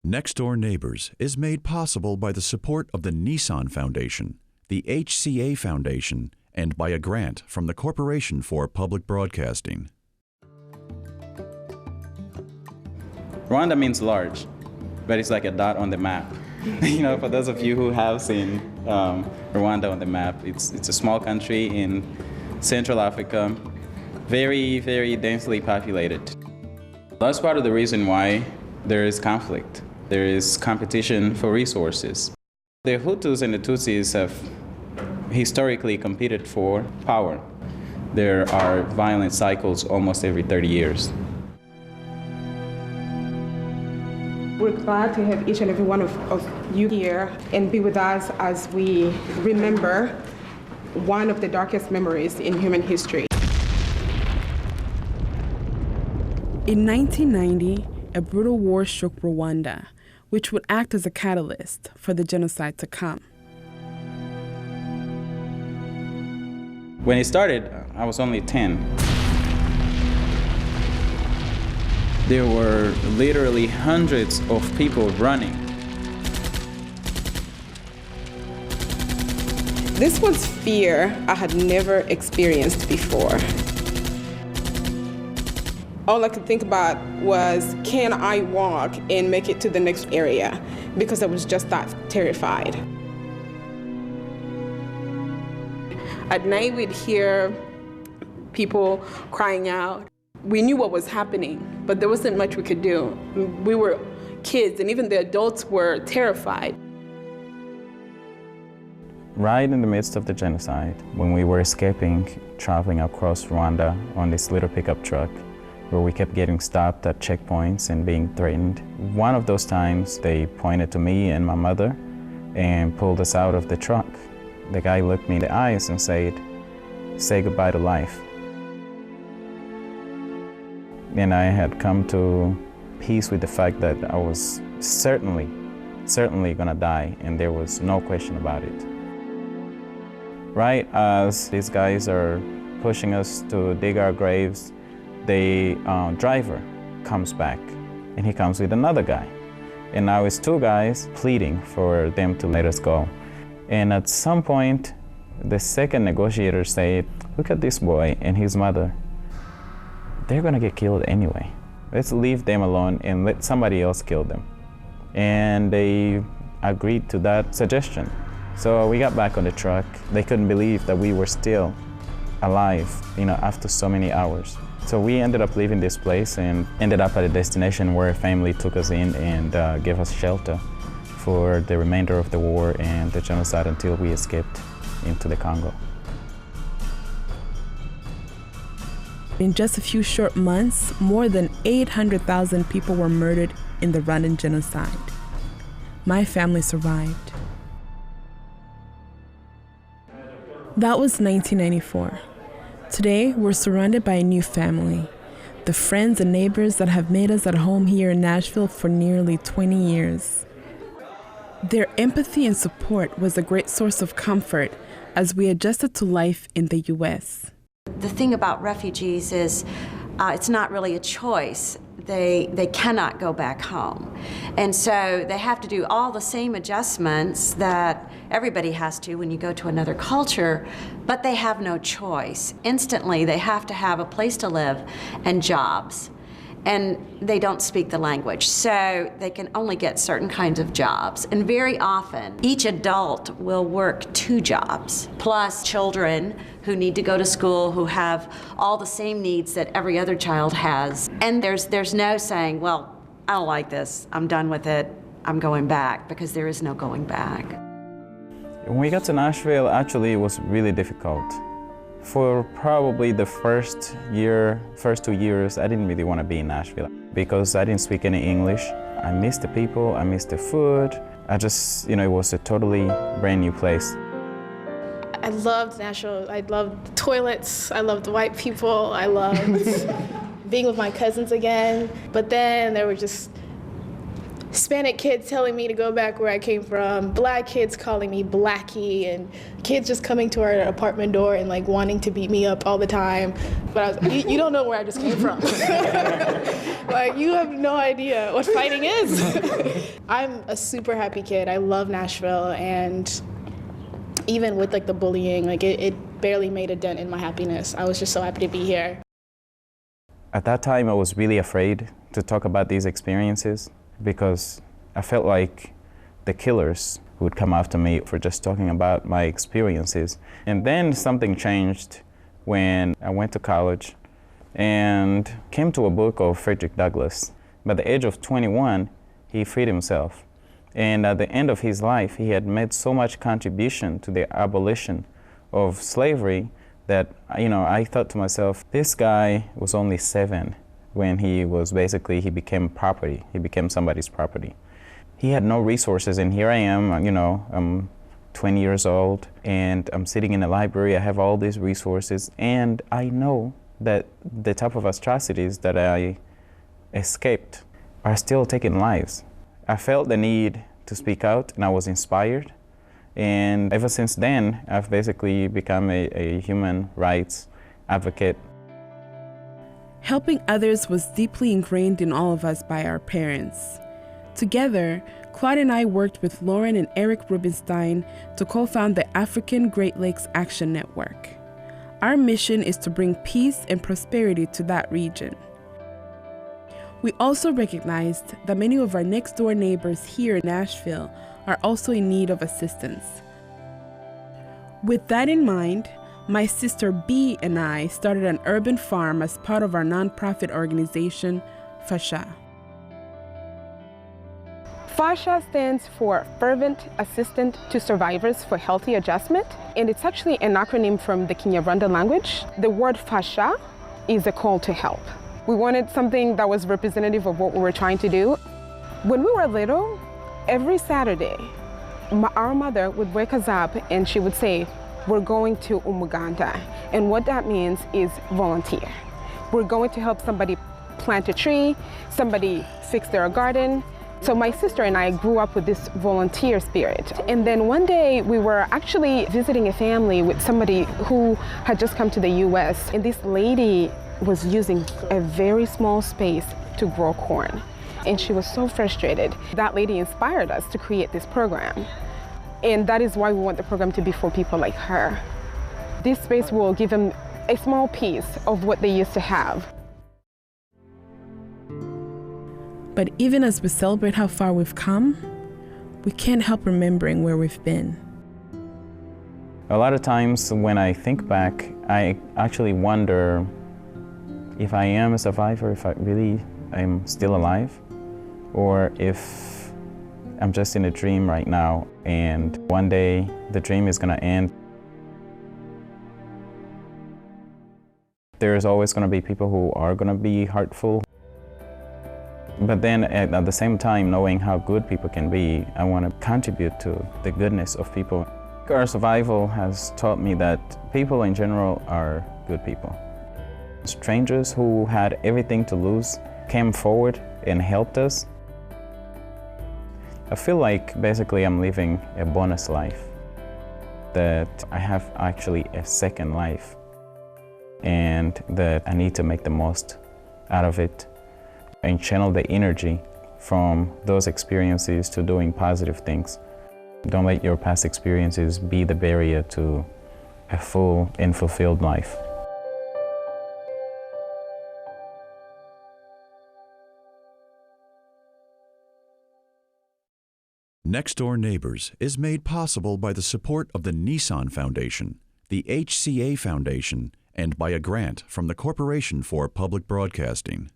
Next Door Neighbors is made possible by the support of the Nissan Foundation, the HCA Foundation, and by a grant from the Corporation for Public Broadcasting. Rwanda means large, but it's like a dot on the map. You know, for those of you who have seen Rwanda on the map, it's a small country in Central Africa, very, very densely populated. That's part of the reason why there is conflict. There is competition for resources. The Hutus and the Tutsis have historically competed for power. There are violent cycles almost every 30 years. We're glad to have each and every one of you here and be with us as we remember one of the darkest memories in human history. In 1990, a brutal war shook Rwanda, which would act as a catalyst for the genocide to come. When it started, I was only 10. There were literally hundreds of people running. This was fear I had never experienced before. All I could think about was, can I walk and make it to the next area? Because I was just that terrified. At night, we'd hear people crying out. We knew what was happening, but there wasn't much we could do. We were kids, and even the adults were terrified. Right in the midst of the genocide, when we were escaping, traveling across Rwanda on this little pickup truck, where we kept getting stopped at checkpoints and being threatened. One of those times, they pointed to me and my mother and pulled us out of the truck. The guy looked me in the eyes and said, "Say goodbye to life." And I had come to peace with the fact that I was certainly gonna die, and there was no question about it. Right as these guys are pushing us to dig our graves, the driver comes back, and he comes with another guy. And now it's two guys pleading for them to let us go. And at some point, the second negotiator said, "Look at this boy and his mother. They're gonna get killed anyway. Let's leave them alone and let somebody else kill them." And they agreed to that suggestion. So we got back on the truck. They couldn't believe that we were still alive, you know, after so many hours. So we ended up leaving this place and ended up at a destination where a family took us in and gave us shelter for the remainder of the war and the genocide until we escaped into the Congo. In just a few short months, more than 800,000 people were murdered in the Rwandan genocide. My family survived. That was 1994. Today, we're surrounded by a new family, the friends and neighbors that have made us at home here in Nashville for nearly 20 years. Their empathy and support was a great source of comfort as we adjusted to life in the U.S. The thing about refugees is it's not really a choice. They cannot go back home. And so they have to do all the same adjustments that everybody has to when you go to another culture, but they have no choice. Instantly, they have to have a place to live and jobs. And they don't speak the language, so they can only get certain kinds of jobs. And very often, each adult will work 2 jobs, plus children who need to go to school, who have all the same needs that every other child has. And there's no saying, well, I don't like this, I'm done with it, I'm going back, because there is no going back. When we got to Nashville, actually, it was really difficult. For probably the first 2 years, I didn't really want to be in Nashville because I didn't speak any English. I missed the people, I missed the food. I just, it was a totally brand new place. I loved Nashville. I loved the toilets, I loved the white people, I loved being with my cousins again. But then there were just Hispanic kids telling me to go back where I came from, Black kids calling me Blackie, and kids just coming to our apartment door and like wanting to beat me up all the time. But I was like, you don't know where I just came from. Like, you have no idea what fighting is. I'm a super happy kid. I love Nashville, and even with like the bullying, like it barely made a dent in my happiness. I was just so happy to be here. At that time, I was really afraid to talk about these experiences because I felt like the killers would come after me for just talking about my experiences. And then something changed when I went to college and came to a book of Frederick Douglass. By the age of 21, he freed himself. And at the end of his life, he had made so much contribution to the abolition of slavery that, I thought to myself, this guy was only 7 when he became property. He became somebody's property. He had no resources, and here I am, I'm 20 years old, and I'm sitting in a library. I have all these resources, and I know that the type of atrocities that I escaped are still taking lives. I felt the need to speak out, and I was inspired. And ever since then, I've basically become a human rights advocate. Helping others was deeply ingrained in all of us by our parents. Together, Claude and I worked with Lauren and Eric Rubenstein to co-found the African Great Lakes Action Network. Our mission is to bring peace and prosperity to that region. We also recognized that many of our next-door neighbors here in Nashville are also in need of assistance. With that in mind, my sister B and I started an urban farm as part of our nonprofit organization, FASHA. FASHA stands for Fervent Assistant to Survivors for Healthy Adjustment, and it's actually an acronym from the Kinyarwanda language. The word FASHA is a call to help. We wanted something that was representative of what we were trying to do. When we were little, every Saturday, our mother would wake us up and she would say, we're going to Umuganda. And what that means is volunteer. We're going to help somebody plant a tree, somebody fix their garden. So my sister and I grew up with this volunteer spirit. And then one day we were actually visiting a family with somebody who had just come to the US. And this lady was using a very small space to grow corn. And she was so frustrated. That lady inspired us to create this program. And that is why we want the program to be for people like her. This space will give them a small piece of what they used to have. But even as we celebrate how far we've come, we can't help remembering where we've been. A lot of times when I think back, I actually wonder if I am a survivor, if I really am still alive, or if I'm just in a dream right now and one day the dream is gonna end. There's always gonna be people who are gonna be hurtful. But then at the same time, knowing how good people can be, I want to contribute to the goodness of people. Our survival has taught me that people in general are good people. Strangers who had everything to lose came forward and helped us. I feel like basically I'm living a bonus life, that I have actually a second life, and that I need to make the most out of it and channel the energy from those experiences to doing positive things. Don't let your past experiences be the barrier to a full and fulfilled life. Next Door Neighbors is made possible by the support of the Nissan Foundation, the HCA Foundation, and by a grant from the Corporation for Public Broadcasting.